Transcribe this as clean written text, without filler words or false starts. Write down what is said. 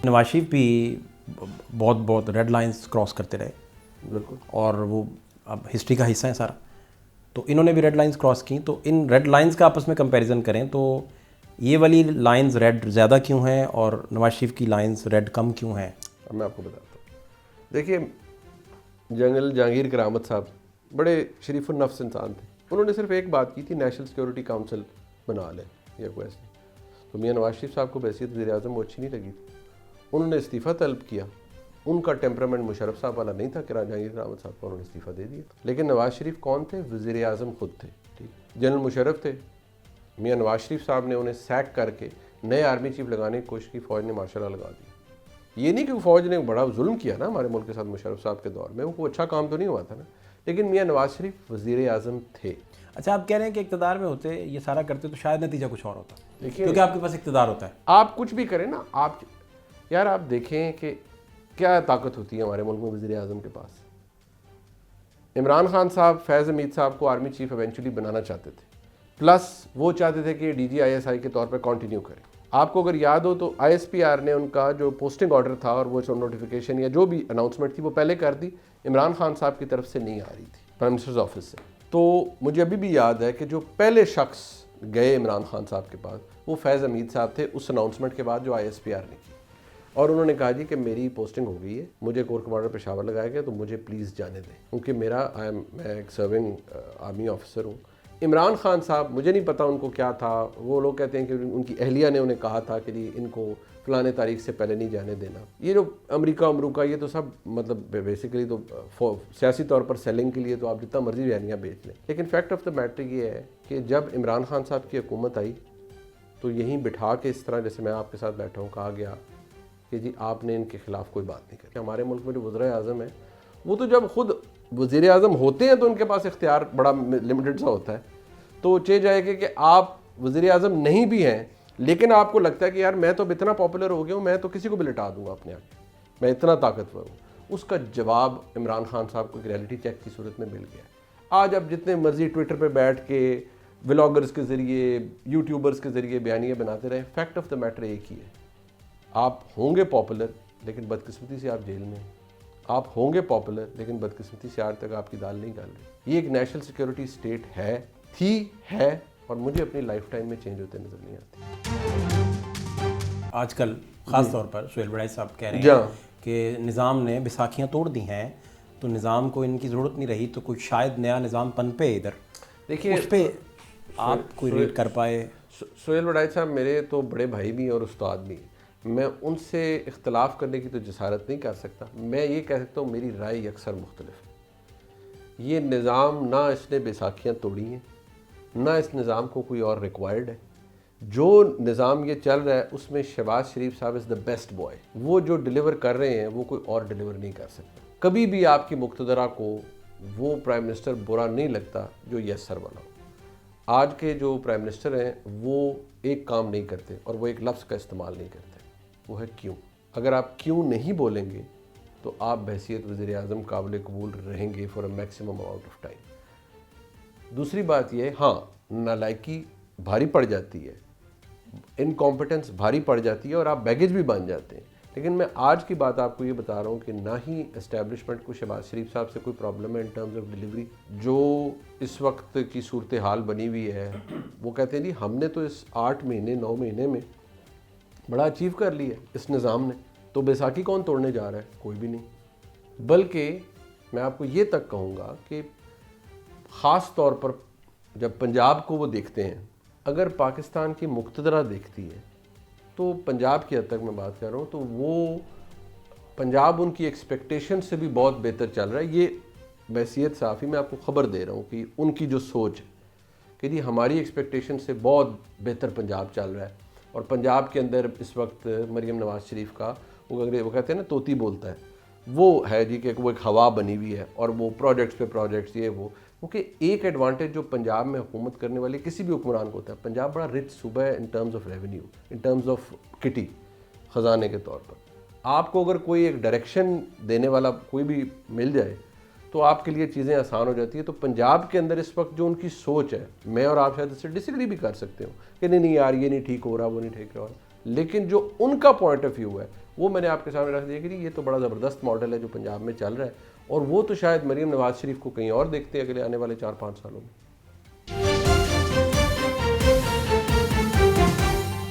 نواز شریف بھی بہت red lines cross کرتے رہے بالکل, اور وہ اب ہسٹری کا حصہ ہے سارا, تو انہوں نے بھی ریڈ لائنز کراس کی. تو ان ریڈ لائنز کا آپس میں کمپیریزن کریں تو یہ والی لائنز ریڈ زیادہ کیوں ہیں اور نواز شریف کی لائنز ریڈ کم کیوں ہیں؟ اب میں آپ کو بتاتا ہوں. دیکھیے, جنرل جہانگیر کرامت صاحب بڑے شریف النفس انسان تھے. انہوں نے صرف ایک بات کی تھی, نیشنل سیکورٹی کاؤنسل بنا لیں یا کوئی ایسے. تو میاں نواز شریف صاحب کو بحیثیت وزیر اعظم وہ اچھی نہیں لگی تھی, انہوں نے استعفیٰ طلب کیا. ان کا ٹیمپرامنٹ مشرف صاحب والا نہیں تھا کہ جہانگیر کرامت صاحب کو انہوں نے استعفیٰ دے دیا. لیکن نواز شریف کون تھے؟ وزیر اعظم خود تھے. ٹھیک, جنرل مشرف تھے. میاں نواز شریف صاحب نے انہیں سیک کر کے نئے آرمی چیف لگانے کی کوشش کی, فوج نے ماشاء اللہ لگا دیا. یہ نہیں کہ فوج نے بڑا ظلم کیا نا ہمارے ملک کے ساتھ مشرف صاحب کے دور میں, وہ کوئی اچھا کام تو نہیں ہوا تھا نا, لیکن میاں نواز شریف وزیر اعظم تھے. اچھا, آپ کہہ رہے ہیں کہ اقتدار میں ہوتے یہ سارا کرتے تو شاید نتیجہ کچھ اور ہوتا, کیونکہ آپ کے پاس اقتدار ہوتا ہے. آپ کچھ بھی کریں نا, آپ یار آپ دیکھیں کہ کیا طاقت ہوتی ہے ہمارے ملک میں وزیر اعظم کے پاس. عمران خان صاحب فیض حمید صاحب کو آرمی چیف ایونچولی بنانا چاہتے تھے, پلس وہ چاہتے تھے کہ D G I S I کے طور پر کنٹینیو کریں. آپ کو اگر یاد ہو تو آئی ایس پی آر نے ان کا جو پوسٹنگ آرڈر تھا اور وہ نوٹیفیکیشن یا جو بھی اناؤنسمنٹ تھی وہ پہلے کر دی, عمران خان صاحب کی طرف سے نہیں آ رہی تھی, پرائم منسٹرز آفس سے. تو مجھے ابھی بھی یاد ہے کہ جو پہلے شخص گئے عمران خان صاحب کے پاس وہ فیض حمید صاحب تھے, اس اناؤنسمنٹ کے بعد جو آئی ایس پی آر نے کی, اور انہوں نے کہا جی کہ میری پوسٹنگ ہو گئی ہے, مجھے کور کمانڈر پشاور لگایا گیا, تو مجھے پلیز جانے دیں, کیونکہ میں ایک سرونگ آرمی آفیسر ہوں. عمران خان صاحب مجھے نہیں پتا ان کو کیا تھا, وہ لوگ کہتے ہیں کہ ان کی اہلیہ نے انہیں کہا تھا کہ جی ان کو فلانے تاریخ سے پہلے نہیں جانے دینا. یہ جو امریکہ یہ تو سب مطلب بیسیکلی تو سیاسی طور پر سیلنگ کے لیے تو آپ جتنا مرضی بیانیاں بیچ لیں, لیکن فیکٹ آف دا میٹر یہ ہے کہ جب عمران خان صاحب کی حکومت آئی تو یہیں بٹھا کے اس طرح جیسے میں آپ کے ساتھ بیٹھا ہوں کہا گیا کہ جی آپ نے ان کے خلاف کوئی بات نہیں کری. ہمارے ملک میں جو وزراء اعظم ہیں وہ تو جب خود وزیر اعظم ہوتے ہیں تو ان کے پاس اختیار بڑا لمیٹڈ سا ہوتا ہے. تو چاہے جائے کہ آپ وزیر اعظم نہیں بھی ہیں لیکن آپ کو لگتا ہے کہ یار میں تو اب اتنا پاپولر ہو گیا ہوں, میں تو کسی کو بھی لٹا دوں گا اپنے آگے, میں اتنا طاقتور ہوں. اس کا جواب عمران خان صاحب کو ایک ریئلٹی چیک کی صورت میں مل گیا. آج اب جتنے مرضی ٹویٹر پہ بیٹھ کے ولاگرز کے ذریعے یوٹیوبرز کے ذریعے بیانیے بناتے رہے, فیکٹ آف دا میٹر ایک ہی ہے, آپ ہوں گے پاپولر لیکن بدقسمتی سے آپ جیل میں ہیں. آپ ہوں گے پاپولر لیکن بدقسمتی سے آج تک آپ کی دال نہیں گل رہی. یہ ایک نیشنل سیکورٹی اسٹیٹ ہے, ہے, اور مجھے اپنی لائف ٹائم میں چینج ہوتے نظر نہیں آتے. آج کل خاص طور پر سہیل بڑائی صاحب کہہ رہے ہیں کہ نظام نے بیساکھیاں توڑ دی ہیں, تو نظام کو ان کی ضرورت نہیں رہی, تو کوئی شاید نیا نظام پنپے ادھر. دیکھیے اس پہ آپ کوئی ریٹ کر پائے؟ سہیل بڑائی صاحب میرے تو بڑے بھائی بھی اور استاد بھی, میں ان سے اختلاف کرنے کی تو جسارت نہیں کر سکتا. میں یہ کہہ سکتا ہوں میری رائے اکثر مختلف ہے. یہ نظام نہ اس نے بیساکھیاں توڑی ہیں, نہ اس نظام کو کوئی اور ریکوائرڈ ہے. جو نظام یہ چل رہا ہے اس میں شہباز شریف صاحب از دا بیسٹ بوائے. وہ جو ڈیلیور کر رہے ہیں وہ کوئی اور ڈیلیور نہیں کر سکتا. کبھی بھی آپ کی مقتدرہ کو وہ پرائم منسٹر برا نہیں لگتا جو یس سر والا ہو. آج کے جو پرائم منسٹر ہیں وہ ایک کام نہیں کرتے اور وہ ایک لفظ کا استعمال نہیں کرتے, وہ ہے کیوں. اگر آپ کیوں نہیں بولیں گے تو آپ بحیثیت وزیر اعظم قابل قبول رہیں گے for a maximum amount of time. دوسری بات یہ, ہاں نالائکی بھاری پڑ جاتی ہے, انکمپیٹنس بھاری پڑ جاتی ہے اور آپ بیگیج بھی بن جاتے ہیں. لیکن میں آج کی بات آپ کو یہ بتا رہا ہوں کہ نہ ہی اسٹیبلشمنٹ کو شہباز شریف صاحب سے کوئی پرابلم ہے ان ٹرمز آف ڈیلیوری. جو اس وقت کی صورتحال بنی ہوئی ہے, وہ کہتے ہیں جی ہم نے تو اس 8 مہینے 9 مہینے میں بڑا اچیو کر لیا اس نظام نے, تو بیساکھی کون توڑنے جا رہا ہے؟ کوئی بھی نہیں. بلکہ میں آپ کو یہ تک کہوں گا کہ خاص طور پر جب پنجاب کو وہ دیکھتے ہیں, اگر پاکستان کی مقتدرہ دیکھتی ہے تو پنجاب کی حد تک میں بات کر رہا ہوں, تو وہ پنجاب ان کی ایکسپیکٹیشن سے بھی بہت بہتر چل رہا ہے. یہ بحیثیت صحافی میں آپ کو خبر دے رہا ہوں کہ ان کی جو سوچ ہے کہ جی ہماری ایکسپیکٹیشن سے بہت بہتر پنجاب چل رہا ہے. اور پنجاب کے اندر اس وقت مریم نواز شریف کا وہ کہتے ہیں نا طوطی بولتا ہے, وہ ہے جی کہ وہ ایک ہوا بنی ہوئی ہے, اور وہ پروجیکٹس پہ پروجیکٹس یہ وہ. کیونکہ ایک ایڈوانٹیج جو پنجاب میں حکومت کرنے والے کسی بھی حکمران کو ہوتا ہے, پنجاب بڑا رچ صوبہ ہے in terms of revenue, in terms of کٹی, خزانے کے طور پر. آپ کو اگر کوئی ایک ڈائریکشن دینے والا کوئی بھی مل جائے تو آپ کے لیے چیزیں آسان ہو جاتی ہیں. تو پنجاب کے اندر اس وقت جو ان کی سوچ ہے, میں اور آپ شاید اس سے ڈس ایگری بھی کر سکتے ہو کہ نہیں یار یہ نہیں ٹھیک ہو رہا, وہ نہیں ٹھیک ہو رہا, لیکن جو ان کا پوائنٹ آف ویو ہے وہ میں نے آپ کے سامنے رکھ دیا کہ یہ تو بڑا زبردست ماڈل ہے جو پنجاب میں چل رہا ہے، اور وہ تو شاید مریم نواز شریف کو کہیں اور دیکھتے ہیں اگلے آنے والے 4-5 سالوں میں.